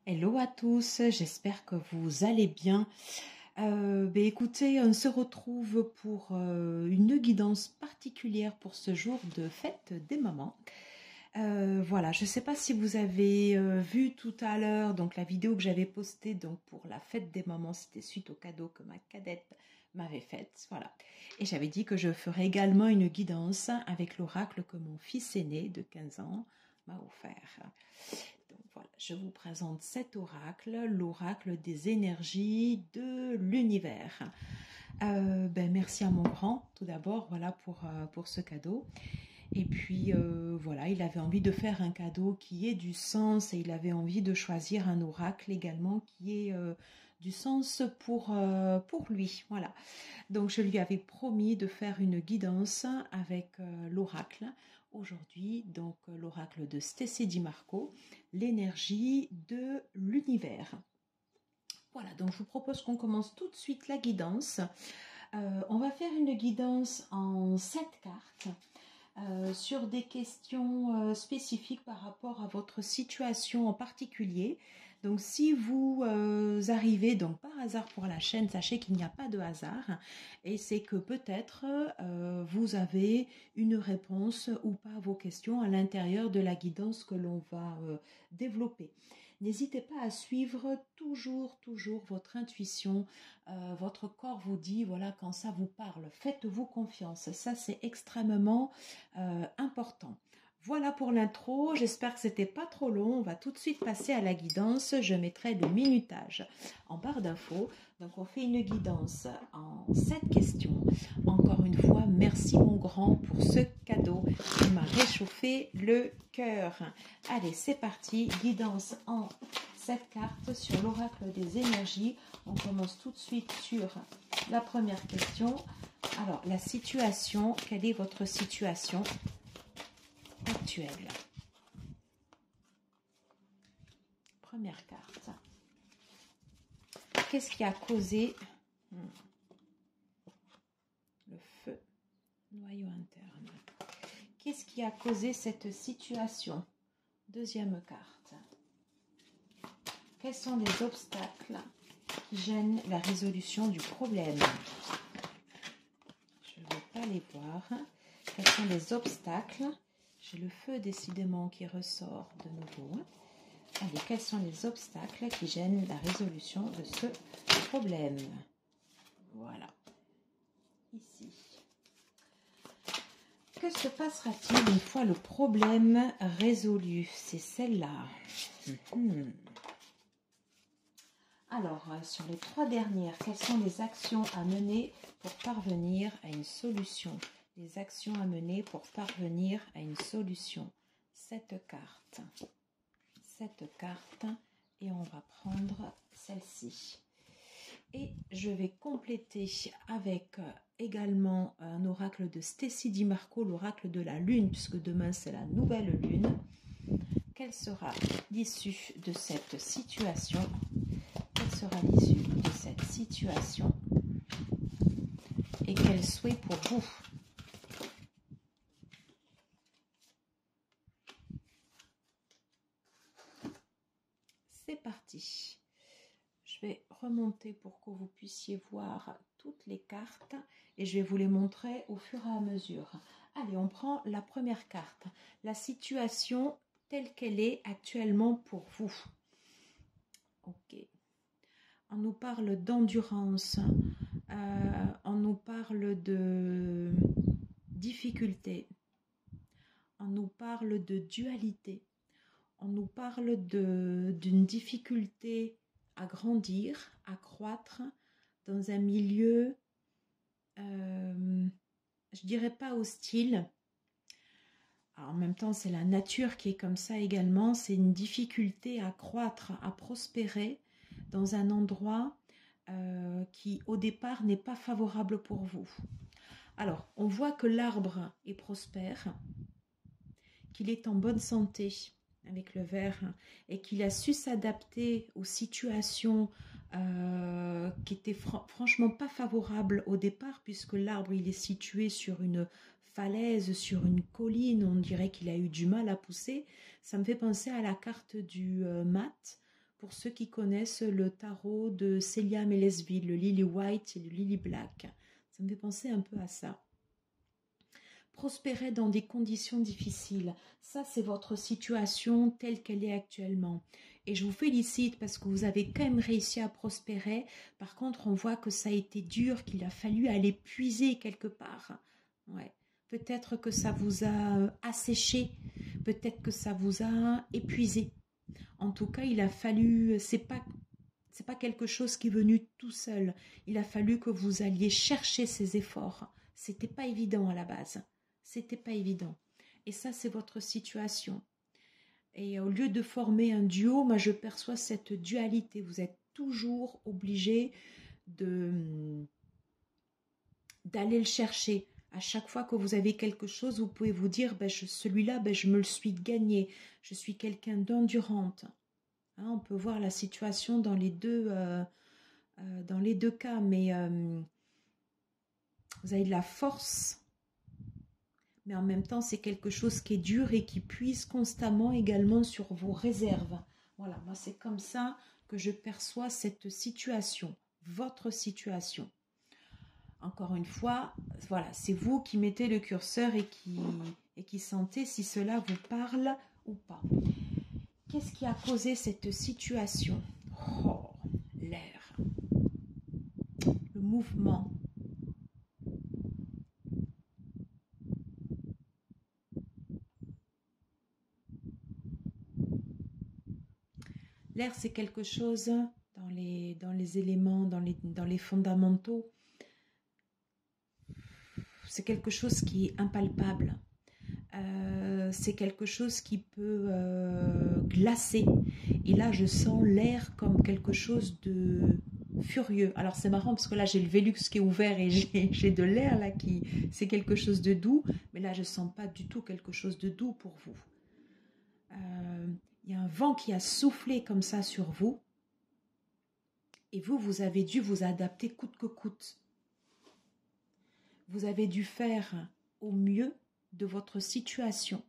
Hello à tous, j'espère que vous allez bien. Écoutez, on se retrouve pour une guidance particulière pour ce jour de fête des mamans. Voilà, je ne sais pas si vous avez vu tout à l'heure donc la vidéo que j'avais postée donc pour la fête des mamans, c'était suite au cadeau que ma cadette m'avait fait, voilà. Et j'avais dit que je ferais également une guidance avec l'oracle que mon fils aîné de 15 ans m'a offert. Donc voilà, je vous présente cet oracle, l'oracle des énergies de l'univers. Merci à mon grand, tout d'abord, voilà pour ce cadeau. Et puis voilà, il avait envie de faire un cadeau qui ait du sens et il avait envie de choisir un oracle également qui ait du sens pour lui. Voilà. Donc je lui avais promis de faire une guidance avec l'oracle aujourd'hui, donc l'oracle de Stécie Di Marco, l'énergie de l'univers. Voilà, donc je vous propose qu'on commence tout de suite la guidance. On va faire une guidance en 7 cartes. Sur des questions spécifiques par rapport à votre situation en particulier. Donc si vous arrivez donc par hasard pour la chaîne, sachez qu'il n'y a pas de hasard et c'est que peut-être vous avez une réponse ou pas à vos questions à l'intérieur de la guidance que l'on va développer. N'hésitez pas à suivre toujours votre intuition. Votre corps vous dit, voilà, quand ça vous parle, faites-vous confiance. Ça, c'est extrêmement important. Voilà pour l'intro, j'espère que c'était pas trop long. On va tout de suite passer à la guidance. Je mettrai le minutage en barre d'infos. Donc on fait une guidance en 7 questions. Encore une fois, merci mon grand pour ce cadeau qui m'a réchauffé le cœur. Allez, c'est parti, guidance en 7 cartes sur l'oracle des énergies. On commence tout de suite sur la première question. Alors, la situation, quelle est votre situation actuelle? Première carte. Qu'est-ce qui a causé le feu, noyau interne? Qu'est-ce qui a causé cette situation? Deuxième carte. Quels sont les obstacles qui gênent la résolution du problème? Je ne vais pas les voir. Quels sont les obstacles? J'ai le feu décidément qui ressort de nouveau. Allez, quels sont les obstacles qui gênent la résolution de ce problème? Voilà. Ici. Que se passera-t-il une fois le problème résolu? C'est celle-là. Alors, sur les 3 dernières, quelles sont les actions à mener pour parvenir à une solution? Les actions à mener pour parvenir à une solution. 7 cartes. 7 cartes et on va prendre celle-ci. Et je vais compléter avec également un oracle de Stécie Di Marco, l'oracle de la lune, puisque demain c'est la nouvelle lune. Quelle sera l'issue de cette situation? Quelle sera l'issue de cette situation? Et quel souhait pour vous? C'est parti. Je vais remonter pour que vous puissiez voir toutes les cartes et je vais vous les montrer au fur et à mesure. Allez, on prend la première carte. La situation telle qu'elle est actuellement pour vous. Ok. On nous parle d'endurance. On nous parle de difficulté. On nous parle de dualité. On nous parle d'une difficulté à grandir, à croître dans un milieu, je dirais pas hostile. Alors, en même temps, c'est la nature qui est comme ça également. C'est une difficulté à croître, à prospérer dans un endroit qui, au départ, n'est pas favorable pour vous. Alors, on voit que l'arbre est prospère, qu'il est en bonne santé avec le vert et qu'il a su s'adapter aux situations qui étaient franchement pas favorables au départ, puisque l'arbre il est situé sur une falaise, sur une colline, on dirait qu'il a eu du mal à pousser. Ça me fait penser à la carte du mat pour ceux qui connaissent le tarot de Célia Melesville, le Lily White et le Lily Black. Ça me fait penser un peu à ça. Prospérer dans des conditions difficiles, ça c'est votre situation telle qu'elle est actuellement. Et je vous félicite parce que vous avez quand même réussi à prospérer. Par contre, on voit que ça a été dur, qu'il a fallu aller puiser quelque part. Ouais. Peut-être que ça vous a asséché, peut-être que ça vous a épuisé. En tout cas, il a fallu, c'est pas quelque chose qui est venu tout seul. Il a fallu que vous alliez chercher ces efforts. C'était pas évident à la base. C'était pas évident. Et ça, c'est votre situation. Et au lieu de former un duo, moi je perçois cette dualité. Vous êtes toujours obligé d'aller le chercher. À chaque fois que vous avez quelque chose, vous pouvez vous dire, celui-là, je me le suis gagné. Je suis quelqu'un d'endurante. Hein, on peut voir la situation dans les deux cas, mais vous avez de la force. Mais en même temps, c'est quelque chose qui est dur et qui puise constamment également sur vos réserves. Voilà, moi c'est comme ça que je perçois cette situation, votre situation. Encore une fois, voilà, c'est vous qui mettez le curseur et qui sentez si cela vous parle ou pas. Qu'est-ce qui a causé cette situation? Oh, l'air, le mouvement. L'air, c'est quelque chose dans les éléments, dans les fondamentaux. C'est quelque chose qui est impalpable. C'est quelque chose qui peut glacer. Et là, je sens l'air comme quelque chose de furieux. Alors, c'est marrant parce que là, j'ai le Vélux qui est ouvert et j'ai de l'air là qui... C'est quelque chose de doux. Mais là, je ne sens pas du tout quelque chose de doux pour vous. Il y a un vent qui a soufflé comme ça sur vous. Et vous avez dû vous adapter coûte que coûte. Vous avez dû faire au mieux de votre situation.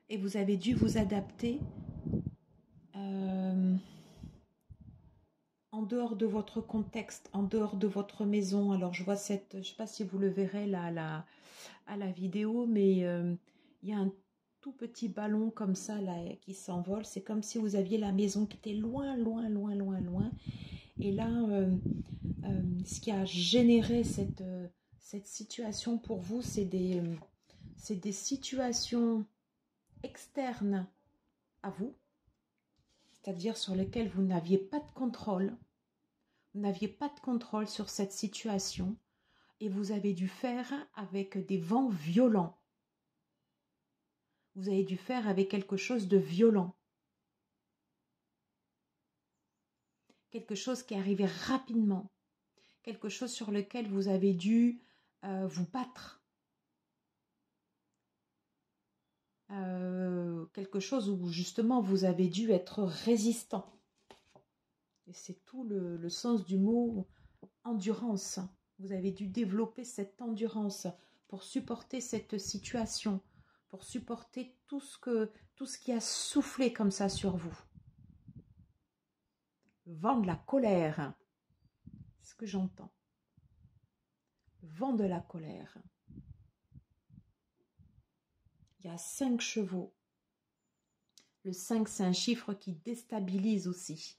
Et vous avez dû vous adapter en dehors de votre contexte, en dehors de votre maison. Alors je vois je ne sais pas si vous le verrez là, à la vidéo, mais il y a un tout petit ballon comme ça là, qui s'envole. C'est comme si vous aviez la maison qui était loin, loin, loin, loin, loin. Et là, ce qui a généré cette situation pour vous, c'est des situations externes à vous, c'est-à-dire sur lesquelles vous n'aviez pas de contrôle. Vous n'aviez pas de contrôle sur cette situation et vous avez dû faire avec des vents violents. Vous avez dû faire avec quelque chose de violent. Quelque chose qui est arrivé rapidement. Quelque chose sur lequel vous avez dû vous battre. Quelque chose où justement vous avez dû être résistant. Et c'est tout le sens du mot endurance. Vous avez dû développer cette endurance pour supporter cette situation, pour supporter tout ce qui a soufflé comme ça sur vous. Le vent de la colère, c'est ce que j'entends. Le vent de la colère. Il y a 5 chevaux. Le 5, c'est un chiffre qui déstabilise aussi.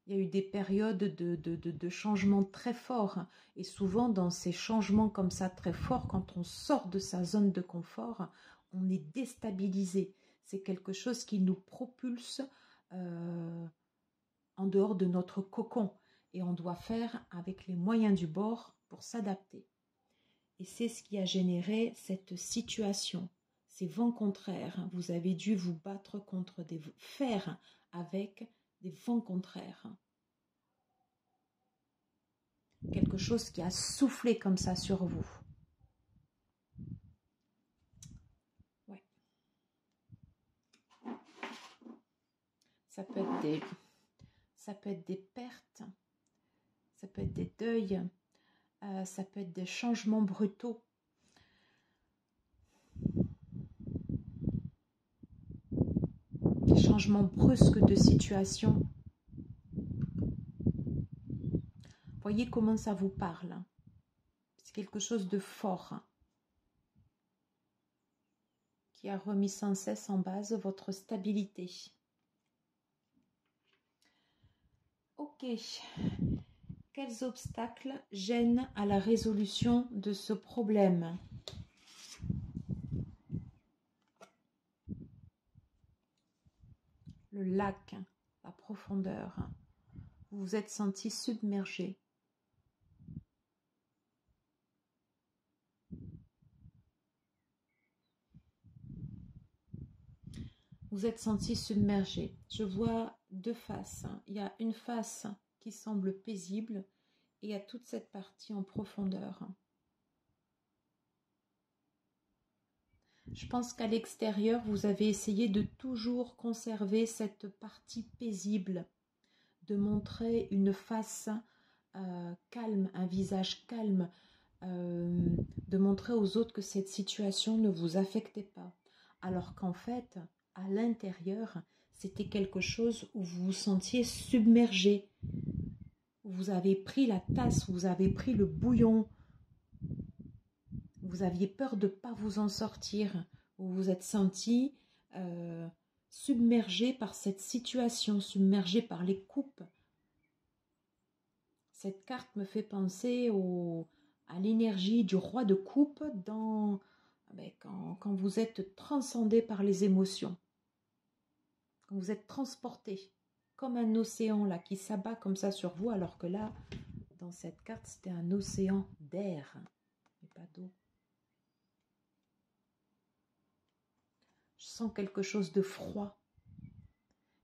Il y a eu des périodes de changements très forts. Et souvent, dans ces changements comme ça très forts, quand on sort de sa zone de confort, on est déstabilisé. C'est quelque chose qui nous propulse en dehors de notre cocon. Et on doit faire avec les moyens du bord pour s'adapter. Et c'est ce qui a généré cette situation. Ces vents contraires. Vous avez dû vous battre contre des fers avec des vents contraires. Quelque chose qui a soufflé comme ça sur vous. Ouais. Ça peut être des pertes, ça peut être des deuils, Ça peut être des changements brutaux. Des changements brusques de situation. Voyez comment ça vous parle. C'est quelque chose de fort qui a remis sans cesse en base votre stabilité. Ok. Quels obstacles gênent à la résolution de ce problème? Le lac, la profondeur. Vous vous êtes senti submergé. Vous êtes senti submergé. Je vois deux faces. Il y a une face qui semble paisible et il y a toute cette partie en profondeur. Je pense qu'à l'extérieur, vous avez essayé de toujours conserver cette partie paisible, de montrer une face calme, un visage calme, de montrer aux autres que cette situation ne vous affectait pas. Alors qu'en fait, à l'intérieur, c'était quelque chose où vous vous sentiez submergé. Vous avez pris la tasse, vous avez pris le bouillon. Vous aviez peur de ne pas vous en sortir. Vous vous êtes senti submergé par cette situation, submergé par les coupes. Cette carte me fait penser à l'énergie du roi de coupe quand vous êtes transcendé par les émotions. Quand vous êtes transporté comme un océan là qui s'abat comme ça sur vous, alors que là, dans cette carte, c'était un océan d'air, mais pas d'eau. Je sens quelque chose de froid,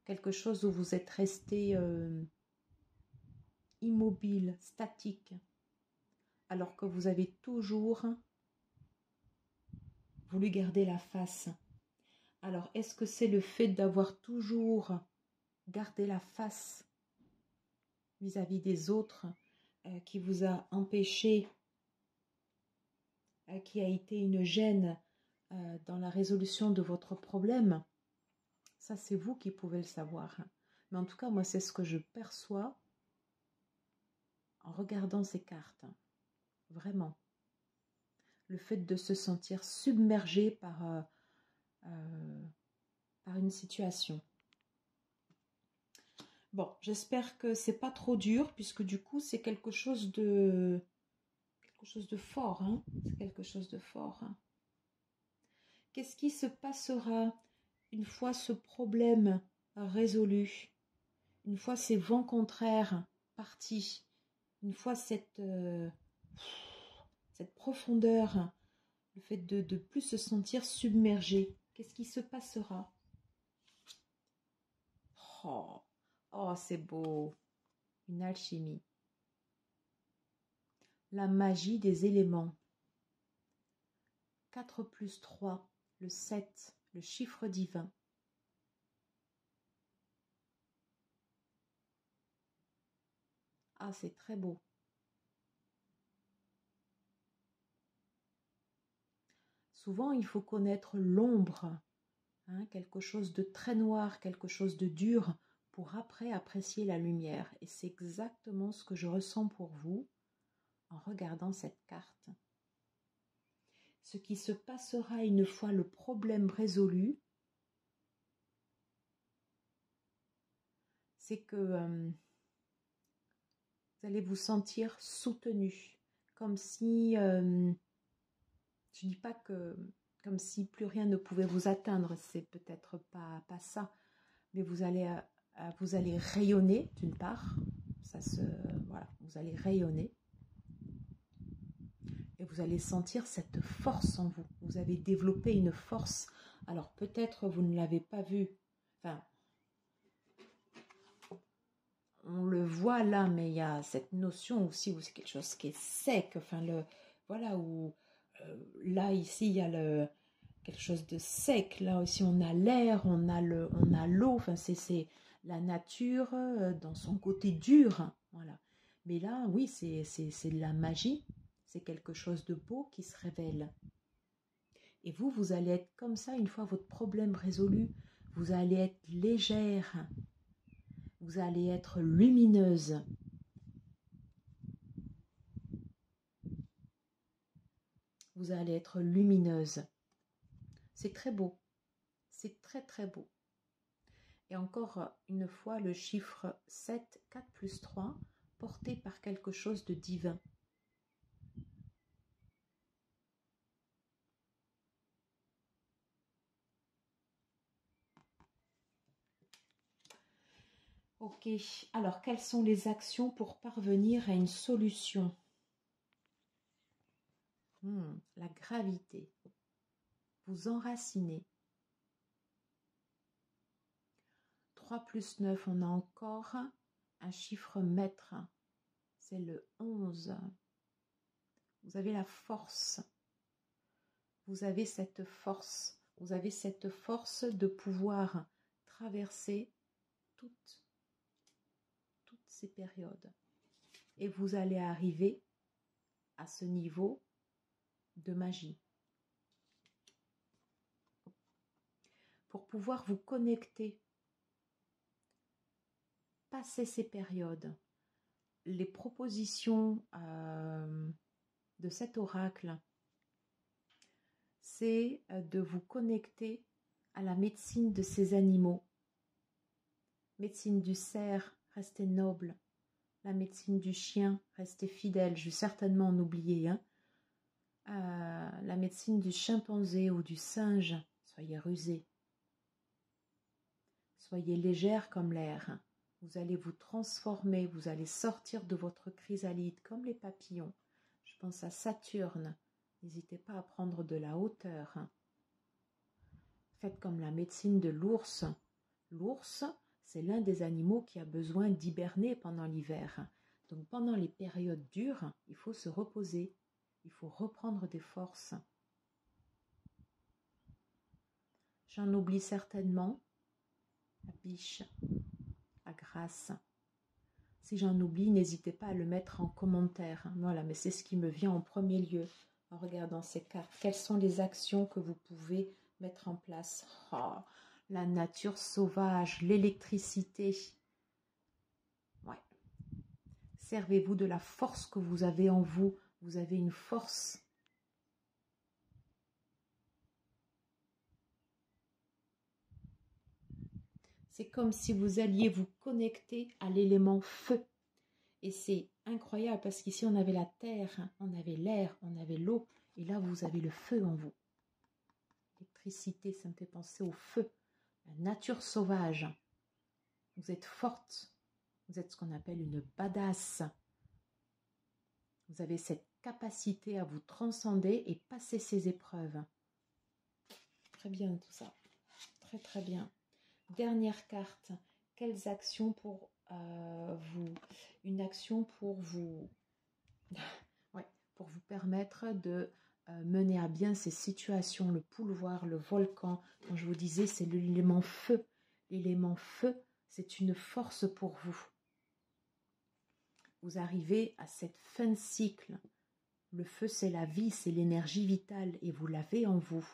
quelque chose où vous êtes resté immobile, statique, alors que vous avez toujours voulu garder la face. Alors, est-ce que c'est le fait d'avoir toujours gardé la face vis-à-vis des autres qui vous a empêché, qui a été une gêne dans la résolution de votre problème? Ça, c'est vous qui pouvez le savoir. Mais en tout cas, moi, c'est ce que je perçois en regardant ces cartes. Vraiment. Le fait de se sentir submergé par une situation. Bon, j'espère que c'est pas trop dur, puisque du coup, c'est quelque chose de fort. Hein, c'est quelque chose de fort. Hein. Qu'est-ce qui se passera une fois ce problème résolu? Une fois ces vents contraires partis? Une fois cette profondeur, le fait de ne plus se sentir submergé, qu'est-ce qui se passera? Oh, c'est beau. Une alchimie. La magie des éléments. 4 plus 3, le 7, le chiffre divin. Ah, c'est très beau. Souvent, il faut connaître l'ombre, hein, quelque chose de très noir, quelque chose de dur, pour après apprécier la lumière. Et c'est exactement ce que je ressens pour vous en regardant cette carte. Ce qui se passera une fois le problème résolu, c'est que vous allez vous sentir soutenu, comme si, je ne dis pas que, comme si plus rien ne pouvait vous atteindre, c'est peut-être pas ça, mais vous allez rayonner d'une part, voilà, vous allez rayonner, et vous allez sentir cette force en vous. Vous avez développé une force. Alors peut-être vous ne l'avez pas vue, enfin, on le voit là, mais il y a cette notion aussi où c'est quelque chose qui est sec, enfin voilà, où là ici il y a quelque chose de sec, là aussi on a l'air, on a l'eau, enfin c'est la nature dans son côté dur, voilà. Mais là, oui, c'est de la magie. C'est quelque chose de beau qui se révèle. Et vous, vous allez être comme ça, une fois votre problème résolu, vous allez être légère, vous allez être lumineuse. Vous allez être lumineuse. C'est très beau, c'est très très beau. Et encore une fois, le chiffre 7, 4 plus 3, porté par quelque chose de divin. Ok, alors quelles sont les actions pour parvenir à une solution? La gravité. Vous enracinez. 3 plus 9, on a encore un chiffre maître. C'est le 11. Vous avez la force. Vous avez cette force. Vous avez cette force de pouvoir traverser toutes ces périodes. Et vous allez arriver à ce niveau de magie. Pour pouvoir vous connecter, passer ces périodes, les propositions de cet oracle, c'est de vous connecter à la médecine de ces animaux. Médecine du cerf, restez noble. La médecine du chien, restez fidèle. Je vais certainement en oublier un. La médecine du chimpanzé ou du singe, soyez rusés. Soyez légère comme l'air. Vous allez vous transformer, vous allez sortir de votre chrysalide comme les papillons. Je pense à Saturne. N'hésitez pas à prendre de la hauteur. Faites comme la médecine de l'ours. L'ours, c'est l'un des animaux qui a besoin d'hiberner pendant l'hiver. Donc pendant les périodes dures, il faut se reposer. Il faut reprendre des forces. J'en oublie certainement. La biche, la grâce. Si j'en oublie, n'hésitez pas à le mettre en commentaire. Voilà, mais c'est ce qui me vient en premier lieu en regardant ces cartes. Quelles sont les actions que vous pouvez mettre en place? La nature sauvage, l'électricité. Ouais. Servez-vous de la force que vous avez en vous. Vous avez une force. C'est comme si vous alliez vous connecter à l'élément feu. Et c'est incroyable parce qu'ici on avait la terre, on avait l'air, on avait l'eau. Et là vous avez le feu en vous. L'électricité, ça me fait penser au feu. La nature sauvage. Vous êtes forte. Vous êtes ce qu'on appelle une badass. Vous avez cette capacité à vous transcender et passer ces épreuves. Très bien tout ça. Très très bien. Dernière carte. Quelles actions pour vous? Une action pour vous... ouais, pour vous permettre de mener à bien ces situations. Le pouvoir, le volcan. Quand je vous disais, c'est l'élément feu. L'élément feu, c'est une force pour vous. Vous arrivez à cette fin de cycle. Le feu, c'est la vie, c'est l'énergie vitale et vous l'avez en vous.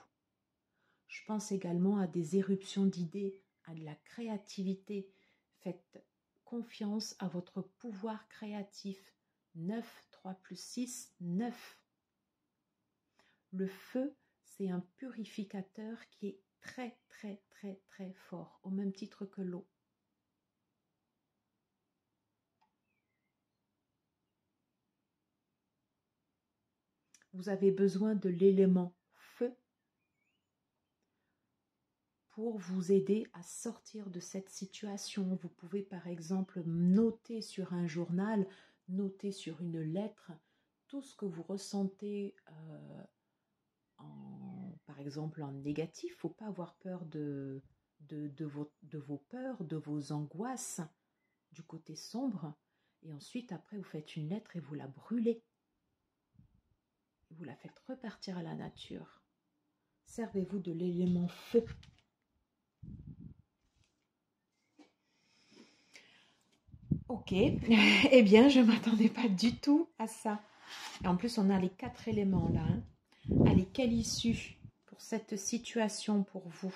Je pense également à des éruptions d'idées, à de la créativité. Faites confiance à votre pouvoir créatif. 9, 3 plus 6, 9. Le feu, c'est un purificateur qui est très, très, très, très fort, au même titre que l'eau. Vous avez besoin de l'élément feu pour vous aider à sortir de cette situation. Vous pouvez par exemple noter sur un journal, noter sur une lettre tout ce que vous ressentez par exemple en négatif. Il ne faut pas avoir peur de vos peurs, de vos angoisses, du côté sombre. Et ensuite, après, vous faites une lettre et vous la brûlez. Vous la faites repartir à la nature. Servez-vous de l'élément feu. Ok, eh bien, je ne m'attendais pas du tout à ça. Et en plus, on a les 4 éléments là. Hein. Allez, quelle issue pour cette situation pour vous?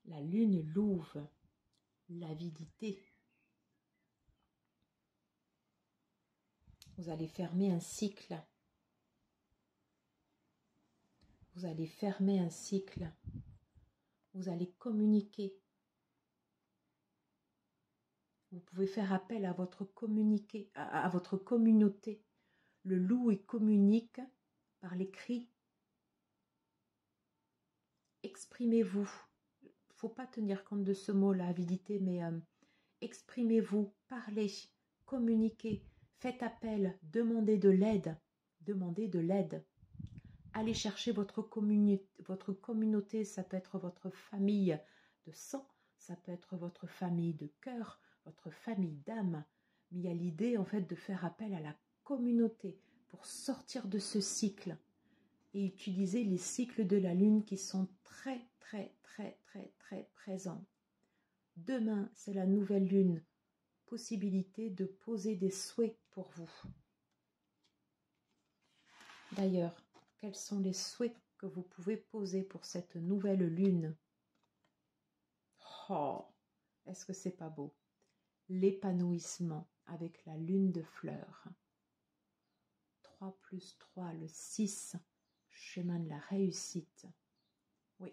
La lune louve, l'avidité. Vous allez fermer un cycle. Vous allez fermer un cycle. Vous allez communiquer. Vous pouvez faire appel à votre à votre communauté. Le loup il communique par les cris. Exprimez-vous. Il ne faut pas tenir compte de ce mot-là, avidité, mais exprimez-vous, parlez, communiquez, faites appel, demandez de l'aide. Demandez de l'aide. Allez chercher votre communauté, ça peut être votre famille de sang, ça peut être votre famille de cœur, votre famille d'âme. Mais il y a l'idée en fait de faire appel à la communauté pour sortir de ce cycle et utiliser les cycles de la lune qui sont très présents. Demain, c'est la nouvelle lune. Possibilité de poser des souhaits pour vous. D'ailleurs, quels sont les souhaits que vous pouvez poser pour cette nouvelle lune? Oh, est-ce que c'est pas beau? L'épanouissement avec la lune de fleurs. 3 plus 3, le 6, chemin de la réussite. Oui.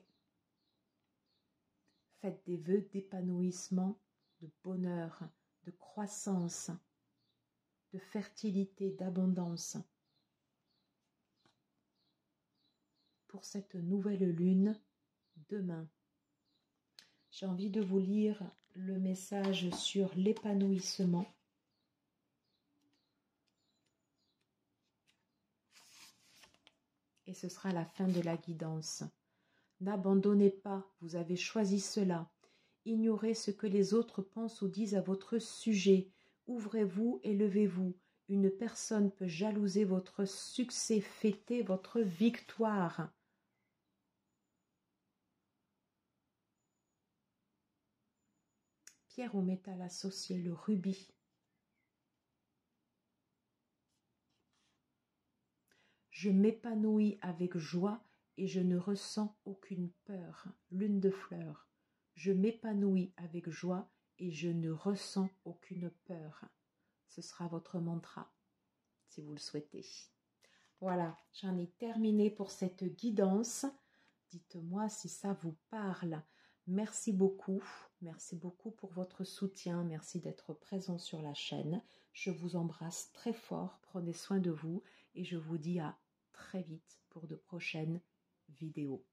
Faites des vœux d'épanouissement, de bonheur, de croissance, de fertilité, d'abondance. Pour cette nouvelle lune, demain. J'ai envie de vous lire le message sur l'épanouissement. Et ce sera la fin de la guidance. N'abandonnez pas, vous avez choisi cela. Ignorez ce que les autres pensent ou disent à votre sujet. Ouvrez-vous et levez-vous. Une personne peut jalouser votre succès, fêter votre victoire. Pierre au métal associé, le rubis. Je m'épanouis avec joie et je ne ressens aucune peur. Lune de fleurs. Je m'épanouis avec joie et je ne ressens aucune peur. Ce sera votre mantra, si vous le souhaitez. Voilà, j'en ai terminé pour cette guidance. Dites-moi si ça vous parle. Merci beaucoup pour votre soutien. Merci d'être présent sur la chaîne. Je vous embrasse très fort. Prenez soin de vous et je vous dis à très vite pour de prochaines vidéos.